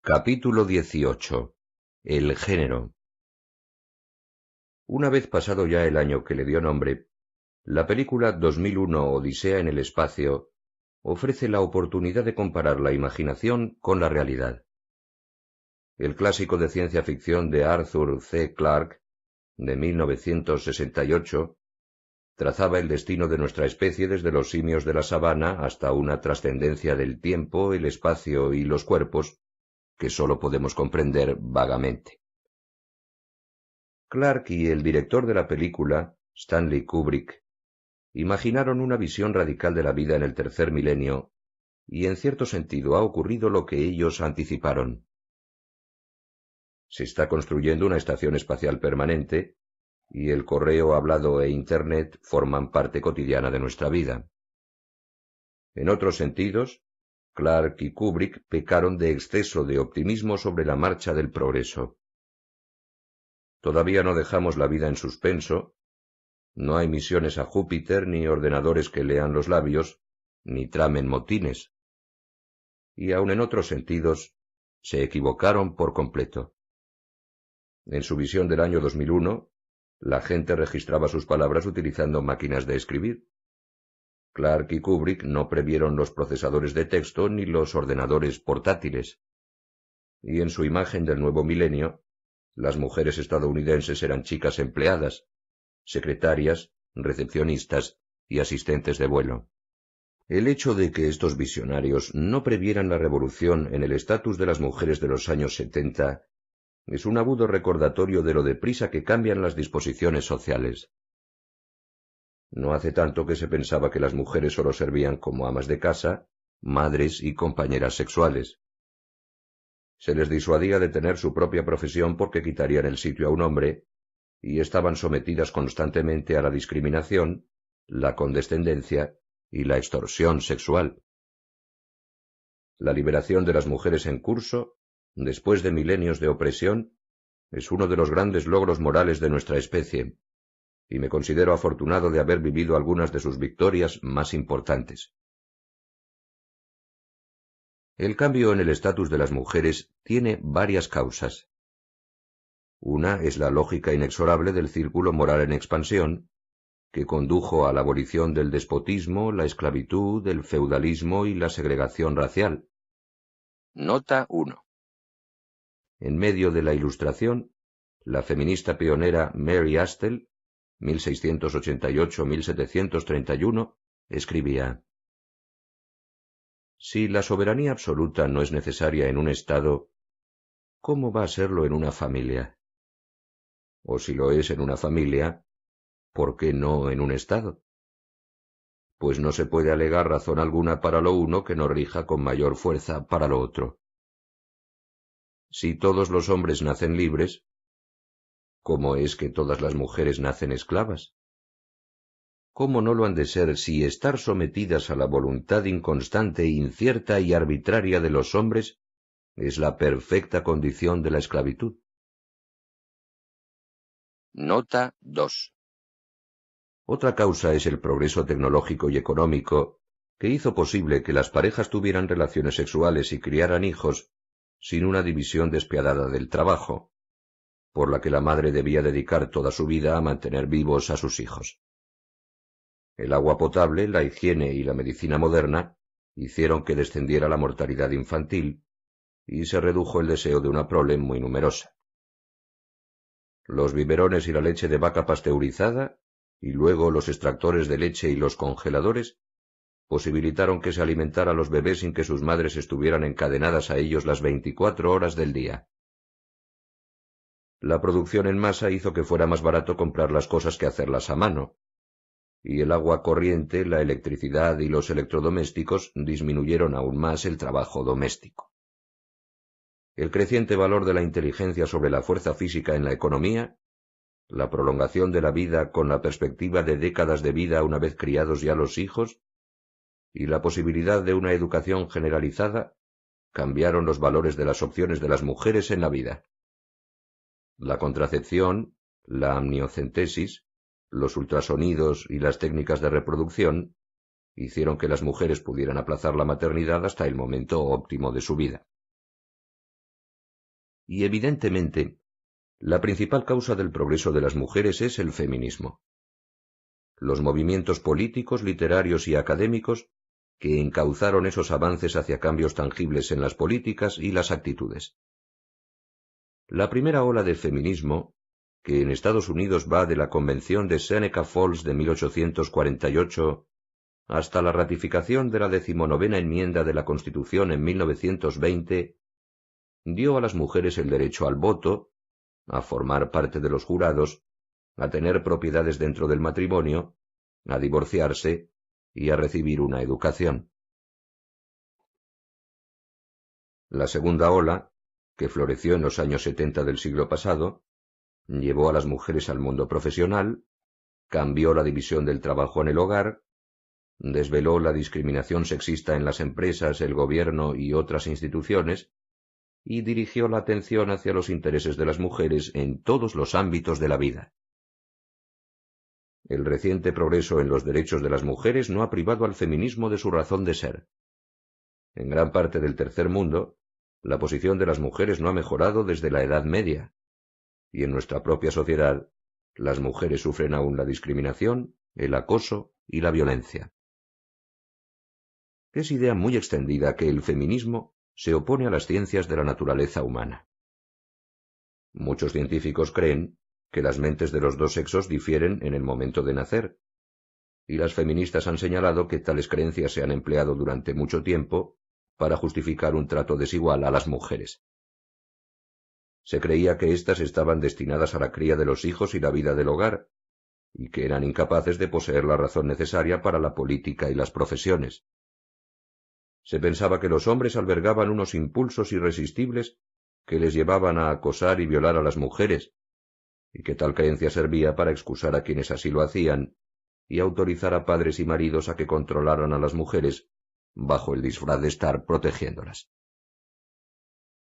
Capítulo 18. El género. Una vez pasado ya el año que le dio nombre, la película 2001 Odisea en el espacio ofrece la oportunidad de comparar la imaginación con la realidad. El clásico de ciencia ficción de Arthur C. Clarke, de 1968, trazaba el destino de nuestra especie desde los simios de la sabana hasta una trascendencia del tiempo, el espacio y los cuerpos que sólo podemos comprender vagamente. Clarke y el director de la película, Stanley Kubrick, imaginaron una visión radical de la vida en el tercer milenio, y en cierto sentido ha ocurrido lo que ellos anticiparon. Se está construyendo una estación espacial permanente, y el correo hablado e Internet forman parte cotidiana de nuestra vida. En otros sentidos, Clarke y Kubrick pecaron de exceso de optimismo sobre la marcha del progreso. Todavía no dejamos la vida en suspenso, no hay misiones a Júpiter, ni ordenadores que lean los labios, ni tramen motines. Y aun en otros sentidos, se equivocaron por completo. En su visión del año 2001, la gente registraba sus palabras utilizando máquinas de escribir. Clarke y Kubrick no previeron los procesadores de texto ni los ordenadores portátiles. Y en su imagen del nuevo milenio, las mujeres estadounidenses eran chicas empleadas, secretarias, recepcionistas y asistentes de vuelo. El hecho de que estos visionarios no previeran la revolución en el estatus de las mujeres de los años 70 es un agudo recordatorio de lo deprisa que cambian las disposiciones sociales. No hace tanto que se pensaba que las mujeres solo servían como amas de casa, madres y compañeras sexuales. Se les disuadía de tener su propia profesión porque quitarían el sitio a un hombre, y estaban sometidas constantemente a la discriminación, la condescendencia y la extorsión sexual. La liberación de las mujeres en curso, después de milenios de opresión, es uno de los grandes logros morales de nuestra especie, y me considero afortunado de haber vivido algunas de sus victorias más importantes. El cambio en el estatus de las mujeres tiene varias causas. Una es la lógica inexorable del círculo moral en expansión, que condujo a la abolición del despotismo, la esclavitud, el feudalismo y la segregación racial. Nota 1. En medio de la Ilustración, la feminista pionera Mary Astell, 1688-1731, escribía: si la soberanía absoluta no es necesaria en un Estado, ¿cómo va a serlo en una familia? O si lo es en una familia, ¿por qué no en un Estado? Pues no se puede alegar razón alguna para lo uno que no rija con mayor fuerza para lo otro. Si todos los hombres nacen libres, ¿cómo es que todas las mujeres nacen esclavas? ¿Cómo no lo han de ser si estar sometidas a la voluntad inconstante, incierta y arbitraria de los hombres es la perfecta condición de la esclavitud? Nota 2. Otra causa es el progreso tecnológico y económico que hizo posible que las parejas tuvieran relaciones sexuales y criaran hijos sin una división despiadada del trabajo, por la que la madre debía dedicar toda su vida a mantener vivos a sus hijos. El agua potable, la higiene y la medicina moderna hicieron que descendiera la mortalidad infantil y se redujo el deseo de una prole muy numerosa. Los biberones y la leche de vaca pasteurizada, y luego los extractores de leche y los congeladores, posibilitaron que se alimentara a los bebés sin que sus madres estuvieran encadenadas a ellos las 24 horas del día. La producción en masa hizo que fuera más barato comprar las cosas que hacerlas a mano, y el agua corriente, la electricidad y los electrodomésticos disminuyeron aún más el trabajo doméstico. El creciente valor de la inteligencia sobre la fuerza física en la economía, la prolongación de la vida con la perspectiva de décadas de vida una vez criados ya los hijos, y la posibilidad de una educación generalizada, cambiaron los valores de las opciones de las mujeres en la vida. La contracepción, la amniocentesis, los ultrasonidos y las técnicas de reproducción hicieron que las mujeres pudieran aplazar la maternidad hasta el momento óptimo de su vida. Y evidentemente, la principal causa del progreso de las mujeres es el feminismo. Los movimientos políticos, literarios y académicos que encauzaron esos avances hacia cambios tangibles en las políticas y las actitudes. La primera ola de feminismo, que en Estados Unidos va de la Convención de Seneca Falls de 1848 hasta la ratificación de la 19ª enmienda de la Constitución en 1920, dio a las mujeres el derecho al voto, a formar parte de los jurados, a tener propiedades dentro del matrimonio, a divorciarse y a recibir una educación. La segunda ola, que floreció en los años 70 del siglo pasado, llevó a las mujeres al mundo profesional, cambió la división del trabajo en el hogar, desveló la discriminación sexista en las empresas, el gobierno y otras instituciones, y dirigió la atención hacia los intereses de las mujeres en todos los ámbitos de la vida. El reciente progreso en los derechos de las mujeres no ha privado al feminismo de su razón de ser. En gran parte del tercer mundo, la posición de las mujeres no ha mejorado desde la Edad Media, y en nuestra propia sociedad, las mujeres sufren aún la discriminación, el acoso y la violencia. Es idea muy extendida que el feminismo se opone a las ciencias de la naturaleza humana. Muchos científicos creen que las mentes de los dos sexos difieren en el momento de nacer, y las feministas han señalado que tales creencias se han empleado durante mucho tiempo para justificar un trato desigual a las mujeres. Se creía que éstas estaban destinadas a la cría de los hijos y la vida del hogar, y que eran incapaces de poseer la razón necesaria para la política y las profesiones. Se pensaba que los hombres albergaban unos impulsos irresistibles que les llevaban a acosar y violar a las mujeres, y que tal creencia servía para excusar a quienes así lo hacían y autorizar a padres y maridos a que controlaran a las mujeres bajo el disfraz de estar protegiéndolas.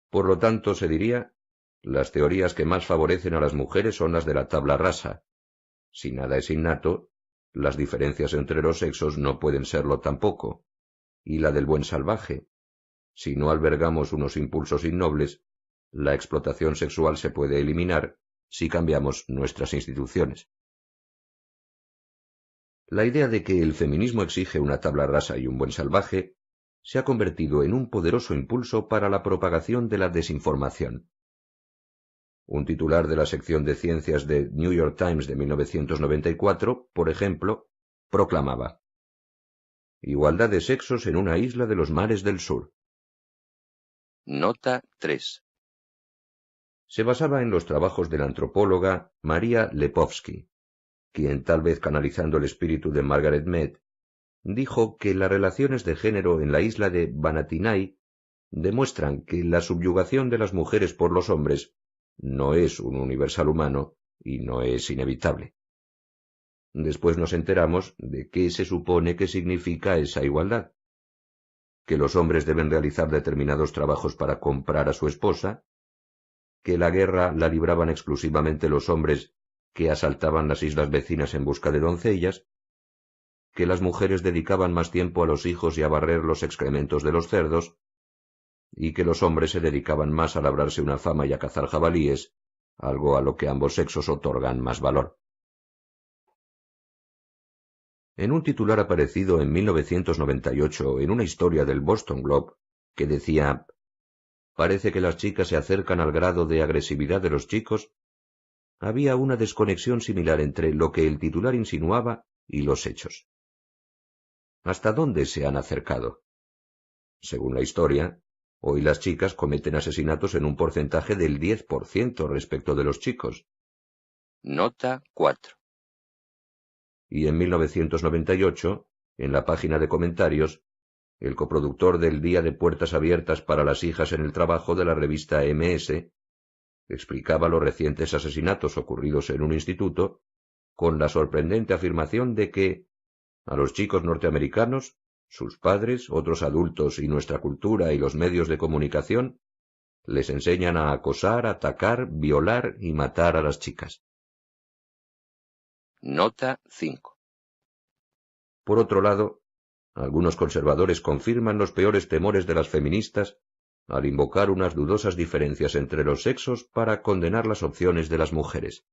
Por lo tanto, se diría, las teorías que más favorecen a las mujeres son las de la tabla rasa. Si nada es innato, las diferencias entre los sexos no pueden serlo tampoco, y la del buen salvaje. Si no albergamos unos impulsos innobles, la explotación sexual se puede eliminar si cambiamos nuestras instituciones. La idea de que el feminismo exige una tabla rasa y un buen salvaje se ha convertido en un poderoso impulso para la propagación de la desinformación. Un titular de la sección de ciencias de New York Times de 1994, por ejemplo, proclamaba: Igualdad de sexos en una isla de los mares del sur. Nota 3. Se basaba en los trabajos de la antropóloga María Lepofsky, quien, tal vez canalizando el espíritu de Margaret Mead, dijo que las relaciones de género en la isla de Banatinai demuestran que la subyugación de las mujeres por los hombres no es un universal humano y no es inevitable. Después nos enteramos de qué se supone que significa esa igualdad. Que los hombres deben realizar determinados trabajos para comprar a su esposa, que la guerra la libraban exclusivamente los hombres que asaltaban las islas vecinas en busca de doncellas, que las mujeres dedicaban más tiempo a los hijos y a barrer los excrementos de los cerdos, y que los hombres se dedicaban más a labrarse una fama y a cazar jabalíes, algo a lo que ambos sexos otorgan más valor. En un titular aparecido en 1998 en una historia del Boston Globe, que decía: «Parece que las chicas se acercan al grado de agresividad de los chicos», había una desconexión similar entre lo que el titular insinuaba y los hechos. ¿Hasta dónde se han acercado? Según la historia, hoy las chicas cometen asesinatos en un porcentaje del 10% respecto de los chicos. Nota 4. Y en 1998, en la página de comentarios, el coproductor del Día de Puertas Abiertas para las Hijas en el Trabajo de la revista MS explicaba los recientes asesinatos ocurridos en un instituto con la sorprendente afirmación de que a los chicos norteamericanos, sus padres, otros adultos y nuestra cultura y los medios de comunicación les enseñan a acosar, atacar, violar y matar a las chicas. Nota 5. Por otro lado, algunos conservadores confirman los peores temores de las feministas al invocar unas dudosas diferencias entre los sexos para condenar las opciones de las mujeres.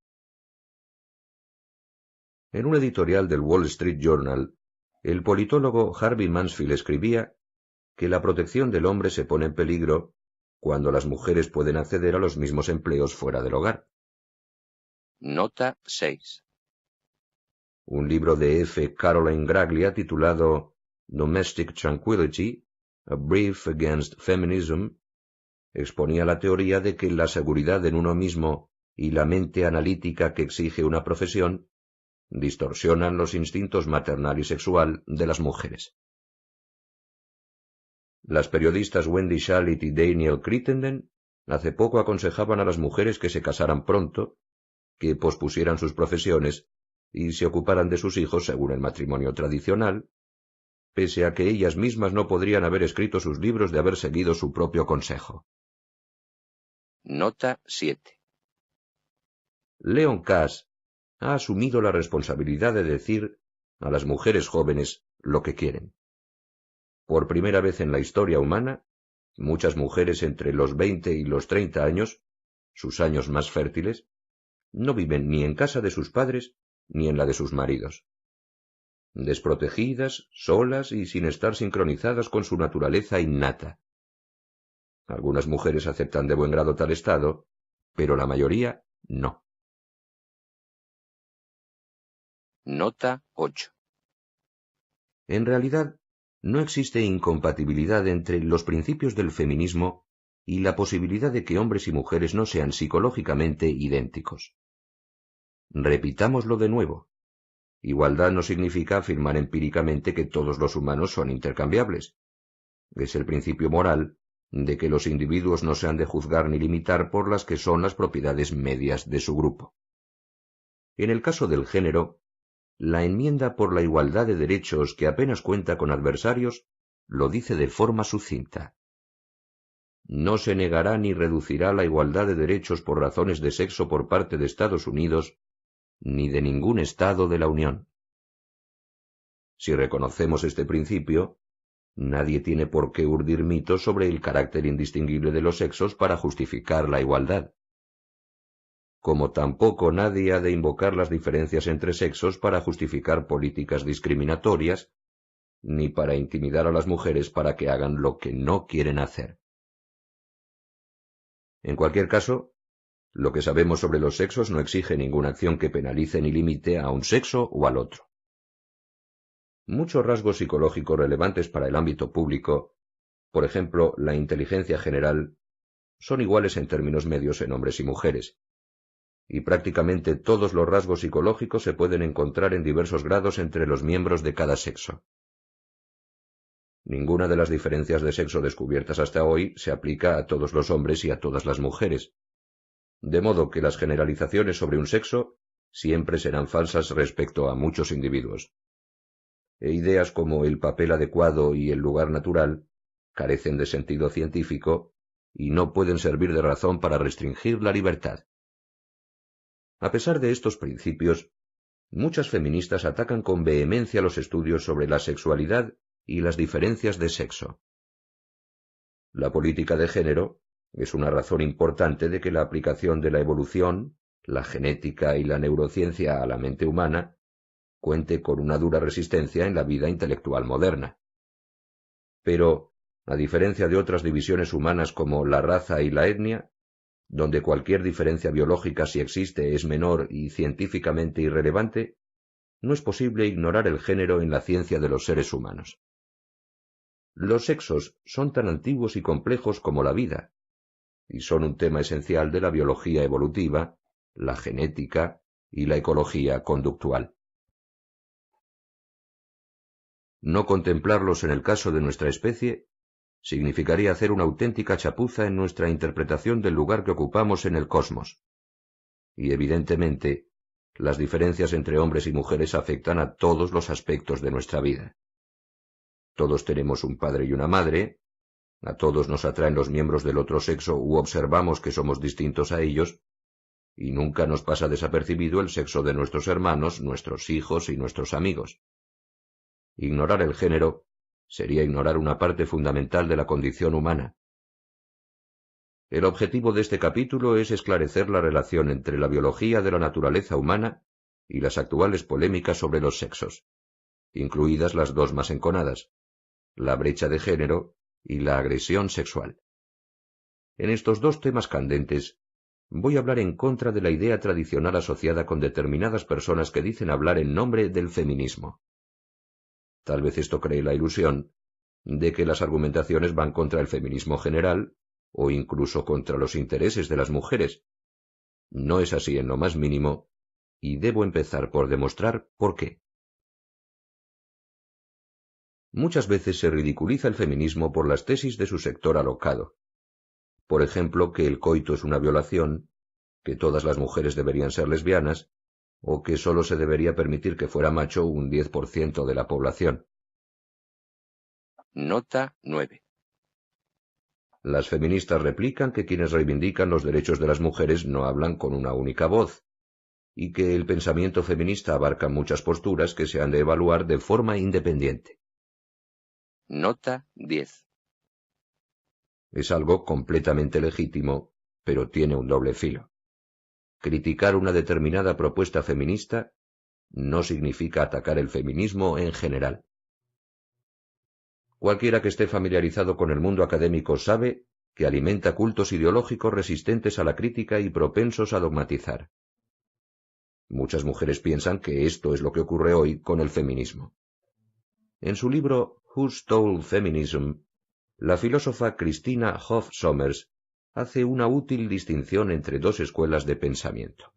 En un editorial del Wall Street Journal, el politólogo Harvey Mansfield escribía que la protección del hombre se pone en peligro cuando las mujeres pueden acceder a los mismos empleos fuera del hogar. Nota 6. Un libro de F. Caroline Graglia titulado Domestic Tranquility, A Brief Against Feminism, exponía la teoría de que la seguridad en uno mismo y la mente analítica que exige una profesión distorsionan los instintos maternal y sexual de las mujeres. Las periodistas Wendy Shalit y Daniel Crittenden hace poco aconsejaban a las mujeres que se casaran pronto, que pospusieran sus profesiones y se ocuparan de sus hijos según el matrimonio tradicional, pese a que ellas mismas no podrían haber escrito sus libros de haber seguido su propio consejo. Nota 7. Leon Kass ha asumido la responsabilidad de decir a las mujeres jóvenes lo que quieren. Por primera vez en la historia humana, muchas mujeres entre los 20 y los 30 años, sus años más fértiles, no viven ni en casa de sus padres ni en la de sus maridos. Desprotegidas, solas y sin estar sincronizadas con su naturaleza innata. Algunas mujeres aceptan de buen grado tal estado, pero la mayoría no. Nota 8. En realidad, no existe incompatibilidad entre los principios del feminismo y la posibilidad de que hombres y mujeres no sean psicológicamente idénticos. Repitámoslo de nuevo. Igualdad no significa afirmar empíricamente que todos los humanos son intercambiables. Es el principio moral de que los individuos no se han de juzgar ni limitar por las que son las propiedades medias de su grupo. En el caso del género, la enmienda por la igualdad de derechos, que apenas cuenta con adversarios, lo dice de forma sucinta. No se negará ni reducirá la igualdad de derechos por razones de sexo por parte de Estados Unidos, ni de ningún Estado de la Unión. Si reconocemos este principio, nadie tiene por qué urdir mitos sobre el carácter indistinguible de los sexos para justificar la igualdad. Como tampoco nadie ha de invocar las diferencias entre sexos para justificar políticas discriminatorias, ni para intimidar a las mujeres para que hagan lo que no quieren hacer. En cualquier caso, lo que sabemos sobre los sexos no exige ninguna acción que penalice ni limite a un sexo o al otro. Muchos rasgos psicológicos relevantes para el ámbito público, por ejemplo, la inteligencia general, son iguales en términos medios en hombres y mujeres, y prácticamente todos los rasgos psicológicos se pueden encontrar en diversos grados entre los miembros de cada sexo. Ninguna de las diferencias de sexo descubiertas hasta hoy se aplica a todos los hombres y a todas las mujeres, de modo que las generalizaciones sobre un sexo siempre serán falsas respecto a muchos individuos. E ideas como el papel adecuado y el lugar natural carecen de sentido científico y no pueden servir de razón para restringir la libertad. A pesar de estos principios, muchas feministas atacan con vehemencia los estudios sobre la sexualidad y las diferencias de sexo. La política de género es una razón importante de que la aplicación de la evolución, la genética y la neurociencia a la mente humana cuente con una dura resistencia en la vida intelectual moderna. Pero, a diferencia de otras divisiones humanas como la raza y la etnia, donde cualquier diferencia biológica, si existe, es menor y científicamente irrelevante, no es posible ignorar el género en la ciencia de los seres humanos. Los sexos son tan antiguos y complejos como la vida, y son un tema esencial de la biología evolutiva, la genética y la ecología conductual. No contemplarlos en el caso de nuestra especie significaría hacer una auténtica chapuza en nuestra interpretación del lugar que ocupamos en el cosmos. Y evidentemente, las diferencias entre hombres y mujeres afectan a todos los aspectos de nuestra vida. Todos tenemos un padre y una madre, a todos nos atraen los miembros del otro sexo u observamos que somos distintos a ellos, y nunca nos pasa desapercibido el sexo de nuestros hermanos, nuestros hijos y nuestros amigos. Ignorar el género sería ignorar una parte fundamental de la condición humana, El objetivo de este capítulo es esclarecer la relación entre la biología de la naturaleza humana y las actuales polémicas sobre los sexos, incluidas las dos más enconadas, la brecha de género y la agresión sexual. En estos dos temas candentes, voy a hablar en contra de la idea tradicional asociada con determinadas personas que dicen hablar en nombre del feminismo. Tal vez esto cree la ilusión de que las argumentaciones van contra el feminismo general o incluso contra los intereses de las mujeres. No es así en lo más mínimo, y debo empezar por demostrar por qué. Muchas veces se ridiculiza el feminismo por las tesis de su sector alocado. Por ejemplo, que el coito es una violación, que todas las mujeres deberían ser lesbianas, o que solo se debería permitir que fuera macho un 10% de la población. Nota 9. Las feministas replican que quienes reivindican los derechos de las mujeres no hablan con una única voz, y que el pensamiento feminista abarca muchas posturas que se han de evaluar de forma independiente. Nota 10. Es algo completamente legítimo, pero tiene un doble filo. Criticar una determinada propuesta feminista no significa atacar el feminismo en general. Cualquiera que esté familiarizado con el mundo académico sabe que alimenta cultos ideológicos resistentes a la crítica y propensos a dogmatizar. Muchas mujeres piensan que esto es lo que ocurre hoy con el feminismo. En su libro Who Stole Feminism, la filósofa Christina Hoff Sommers hace una útil distinción entre dos escuelas de pensamiento.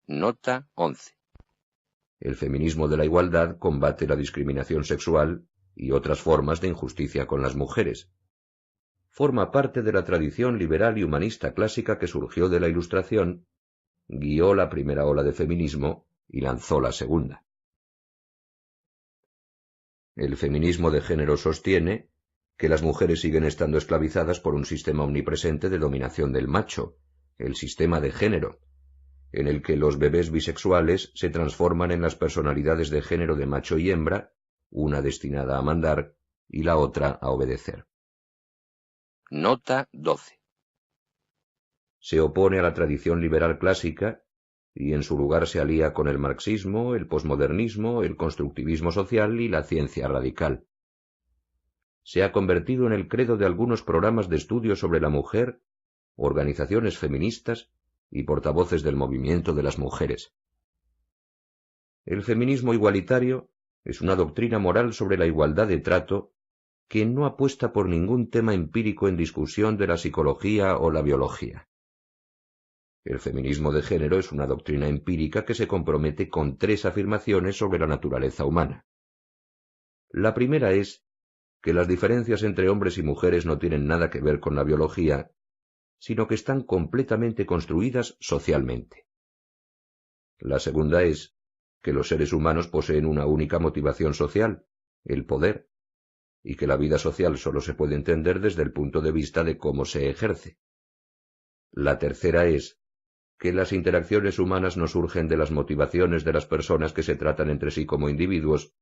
Nota 11. El feminismo de la igualdad combate la discriminación sexual y otras formas de injusticia con las mujeres. Forma parte de la tradición liberal y humanista clásica que surgió de la Ilustración, guió la primera ola de feminismo y lanzó la segunda. El feminismo de género sostiene que las mujeres siguen estando esclavizadas por un sistema omnipresente de dominación del macho, el sistema de género, en el que los bebés bisexuales se transforman en las personalidades de género de macho y hembra, una destinada a mandar y la otra a obedecer. Nota 12. Se opone a la tradición liberal clásica y en su lugar se alía con el marxismo, el posmodernismo, el constructivismo social y la ciencia radical. Se ha convertido en el credo de algunos programas de estudio sobre la mujer, organizaciones feministas y portavoces del movimiento de las mujeres. El feminismo igualitario es una doctrina moral sobre la igualdad de trato que no apuesta por ningún tema empírico en discusión de la psicología o la biología. El feminismo de género es una doctrina empírica que se compromete con tres afirmaciones sobre la naturaleza humana. La primera es que las diferencias entre hombres y mujeres no tienen nada que ver con la biología, sino que están completamente construidas socialmente. La segunda es que los seres humanos poseen una única motivación social, el poder, y que la vida social solo se puede entender desde el punto de vista de cómo se ejerce. La tercera es que las interacciones humanas no surgen de las motivaciones de las personas que se tratan entre sí como individuos,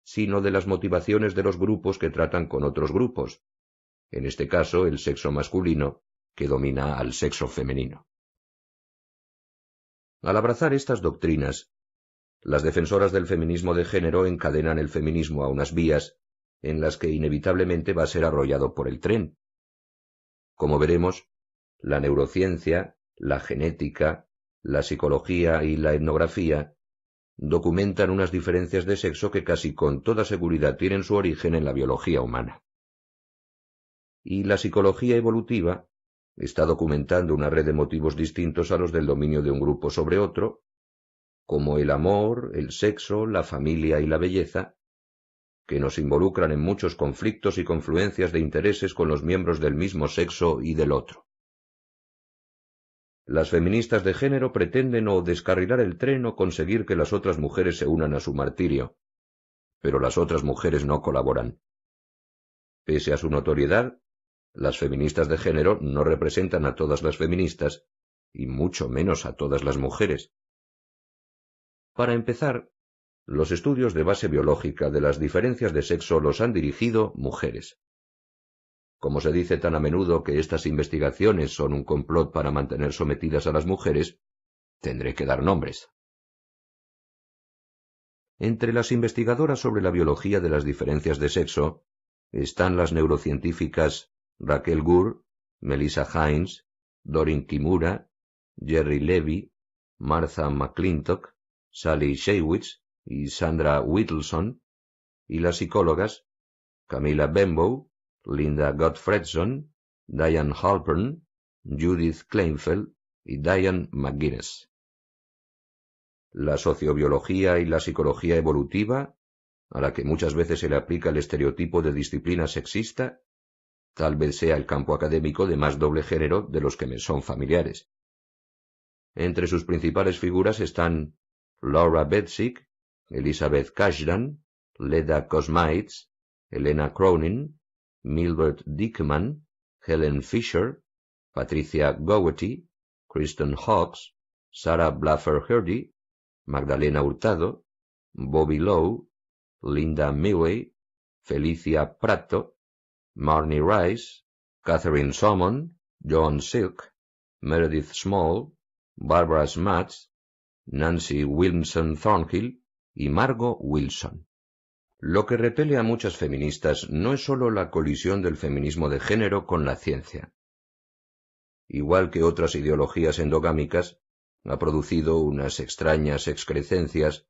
sino de las motivaciones de los grupos que tratan con otros grupos, en este caso el sexo masculino, que domina al sexo femenino. Al abrazar estas doctrinas, las defensoras del feminismo de género encadenan el feminismo a unas vías en las que inevitablemente va a ser arrollado por el tren. Como veremos, la neurociencia, la genética, la psicología y la etnografía documentan unas diferencias de sexo que casi con toda seguridad tienen su origen en la biología humana. Y la psicología evolutiva está documentando una red de motivos distintos a los del dominio de un grupo sobre otro, como el amor, el sexo, la familia y la belleza, que nos involucran en muchos conflictos y confluencias de intereses con los miembros del mismo sexo y del otro. Las feministas de género pretenden o descarrilar el tren o conseguir que las otras mujeres se unan a su martirio, pero las otras mujeres no colaboran. Pese a su notoriedad, las feministas de género no representan a todas las feministas, y mucho menos a todas las mujeres. Para empezar, los estudios de base biológica de las diferencias de sexo los han dirigido mujeres. Como se dice tan a menudo que estas investigaciones son un complot para mantener sometidas a las mujeres, tendré que dar nombres. Entre las investigadoras sobre la biología de las diferencias de sexo están las neurocientíficas Raquel Gur, Melissa Hines, Doreen Kimura, Jerry Levy, Martha McClintock, Sally Shaywitz y Sandra Whittleson, y las psicólogas Camilla Benbow, Linda Gottfredson, Diane Halpern, Judith Kleinfeld y Diane McGuinness. La sociobiología y la psicología evolutiva, a la que muchas veces se le aplica el estereotipo de disciplina sexista, tal vez sea el campo académico de más doble género de los que me son familiares. Entre sus principales figuras están Laura Betsick, Elizabeth Cashdan, Leda Kosmaitz, Elena Cronin, Milbert Dickman, Helen Fisher, Patricia Gowerty, Kristen Hawkes, Sarah Blaffer Hrdy, Magdalena Hurtado, Bobby Lowe, Linda Milley, Felicia Pratto, Marnie Rice, Catherine Salmon, Joan Silk, Meredith Small, Barbara Smuts, Nancy Wilson Thornhill y Margot Wilson. Lo que repele a muchas feministas no es sólo la colisión del feminismo de género con la ciencia. Igual que otras ideologías endogámicas, ha producido unas extrañas excrecencias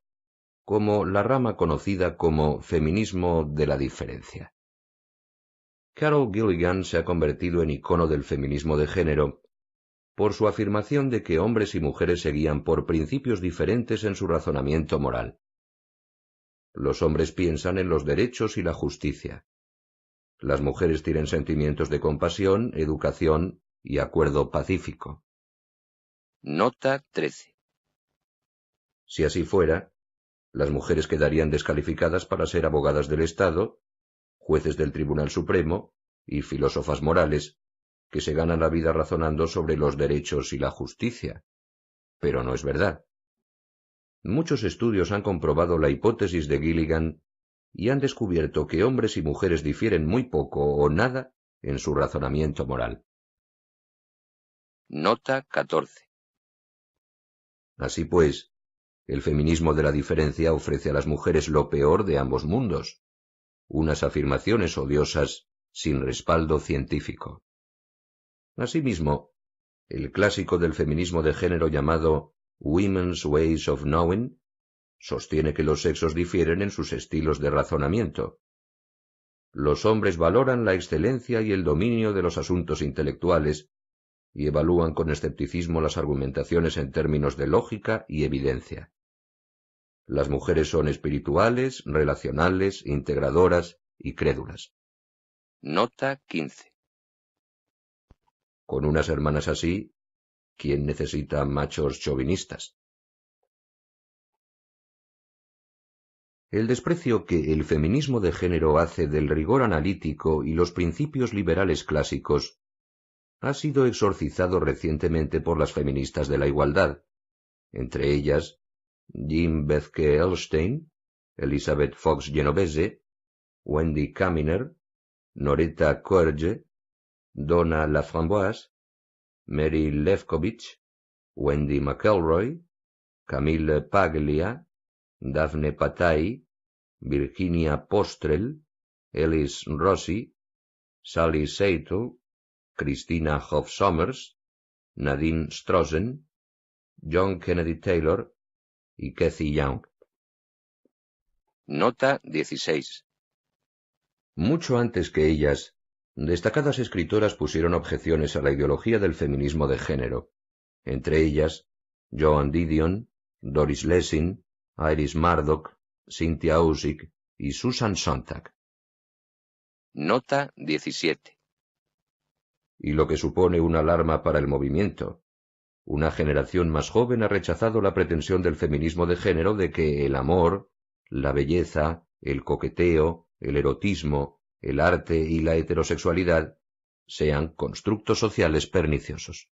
como la rama conocida como feminismo de la diferencia. Carol Gilligan se ha convertido en icono del feminismo de género por su afirmación de que hombres y mujeres se guían por principios diferentes en su razonamiento moral. Los hombres piensan en los derechos y la justicia. Las mujeres tienen sentimientos de compasión, educación y acuerdo pacífico. Nota 13. Si así fuera, las mujeres quedarían descalificadas para ser abogadas del Estado, jueces del Tribunal Supremo y filósofas morales, que se ganan la vida razonando sobre los derechos y la justicia. Pero no es verdad. Muchos estudios han comprobado la hipótesis de Gilligan y han descubierto que hombres y mujeres difieren muy poco o nada en su razonamiento moral. Nota 14. Así pues, el feminismo de la diferencia ofrece a las mujeres lo peor de ambos mundos, unas afirmaciones odiosas sin respaldo científico. Asimismo, el clásico del feminismo de género llamado Women's Ways of Knowing sostiene que los sexos difieren en sus estilos de razonamiento. Los hombres valoran la excelencia y el dominio de los asuntos intelectuales y evalúan con escepticismo las argumentaciones en términos de lógica y evidencia. Las mujeres son espirituales, relacionales, integradoras y crédulas. Nota 15. Con unas hermanas así, ¿quién necesita machos chauvinistas? El desprecio que el feminismo de género hace del rigor analítico y los principios liberales clásicos ha sido exorcizado recientemente por las feministas de la igualdad, entre ellas Jean Bethke Elstein, Elizabeth Fox Genovese, Wendy Kaminer, Noreta Koerge, Donna Laframboise, Mary Lefkowitz, Wendy McElroy, Camille Paglia, Daphne Patai, Virginia Postrel, Alice Rossi, Sally Seitel, Christina Hoff Sommers, Nadine Strossen, John Kennedy Taylor y Kathy Young. Nota 16. Mucho antes que ellas, destacadas escritoras pusieron objeciones a la ideología del feminismo de género, entre ellas Joan Didion, Doris Lessing, Iris Murdoch, Cynthia Ozick y Susan Sontag. Nota 17. Y lo que supone una alarma para el movimiento. Una generación más joven ha rechazado la pretensión del feminismo de género de que el amor, la belleza, el coqueteo, el erotismo, el arte y la heterosexualidad sean constructos sociales perniciosos.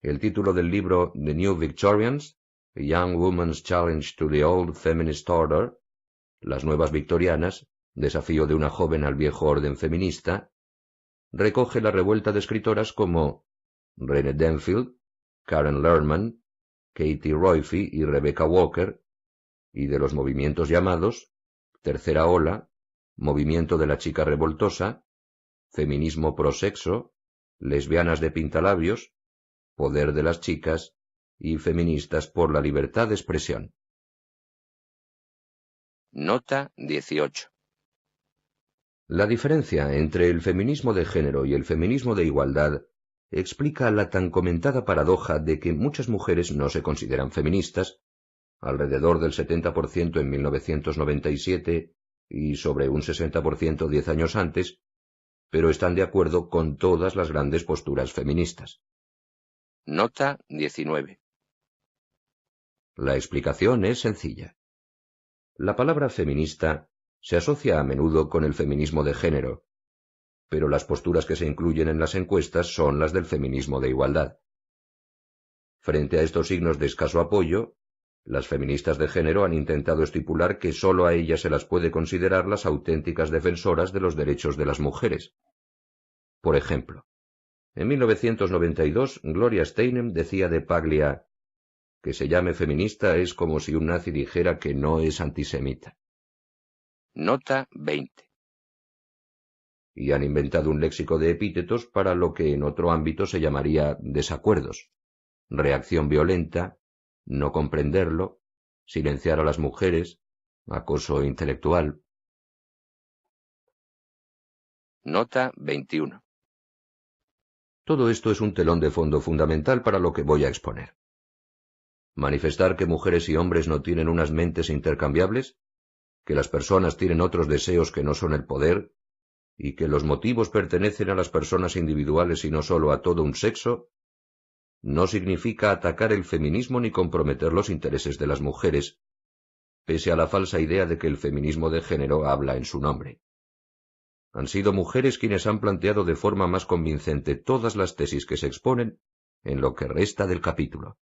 El título del libro The New Victorians, A Young Woman's Challenge to the Old Feminist Order, Las Nuevas Victorianas, Desafío de una joven al viejo orden feminista, recoge la revuelta de escritoras como Rene Denfield, Karen Lerman, Katie Roiphy y Rebecca Walker, y de los movimientos llamados Tercera Ola, Movimiento de la Chica Revoltosa, Feminismo Prosexo, Lesbianas de Pintalabios, Poder de las Chicas y Feministas por la Libertad de Expresión. Nota 18. La diferencia entre el feminismo de género y el feminismo de igualdad explica la tan comentada paradoja de que muchas mujeres no se consideran feministas, alrededor del 70% en 1997 y sobre un 60% 10 años antes, pero están de acuerdo con todas las grandes posturas feministas. Nota 19. La explicación es sencilla. La palabra feminista se asocia a menudo con el feminismo de género, pero las posturas que se incluyen en las encuestas son las del feminismo de igualdad. Frente a estos signos de escaso apoyo, las feministas de género han intentado estipular que sólo a ellas se las puede considerar las auténticas defensoras de los derechos de las mujeres. Por ejemplo, en 1992, Gloria Steinem decía de Paglia: que se llame feminista es como si un nazi dijera que no es antisemita. Nota 20. Y han inventado un léxico de epítetos para lo que en otro ámbito se llamaría desacuerdos: reacción violenta, no comprenderlo, silenciar a las mujeres, acoso intelectual. Nota 21. Todo esto es un telón de fondo fundamental para lo que voy a exponer. Manifestar que mujeres y hombres no tienen unas mentes intercambiables, que las personas tienen otros deseos que no son el poder, y que los motivos pertenecen a las personas individuales y no solo a todo un sexo, no significa atacar el feminismo ni comprometer los intereses de las mujeres, pese a la falsa idea de que el feminismo de género habla en su nombre. Han sido mujeres quienes han planteado de forma más convincente todas las tesis que se exponen en lo que resta del capítulo.